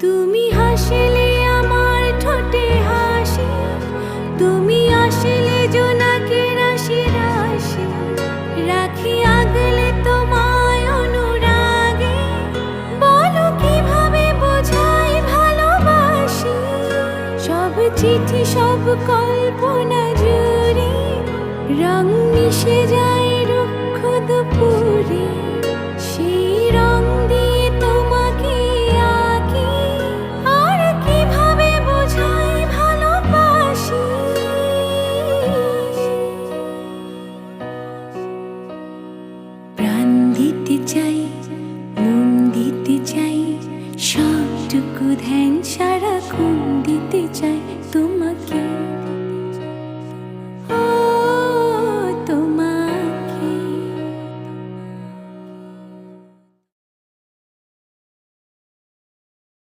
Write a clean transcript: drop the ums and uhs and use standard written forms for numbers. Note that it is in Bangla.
তুমি হাসলে আমার ঠোঁটে হাসি, তুমি আসলে জোনাকে রাশি রাশি, রাখি আগলে তোমায় অনুরাগে, বলো কিভাবে বোঝাই ভালোবাসি। সব চিঠি সব কল্পনা জুড়ে রং মিশে যায় রুক্ষ দুপুরে, সেই রং দিয়ে তোমাকে আঁকি, আর কিভাবে বোঝাই ভালোবাসি। প্রাণ দিতে চাই, মন দিতে চাই, সবটুকু ধ্যান সারাক্ষণ দিতে চাই তোমাকে।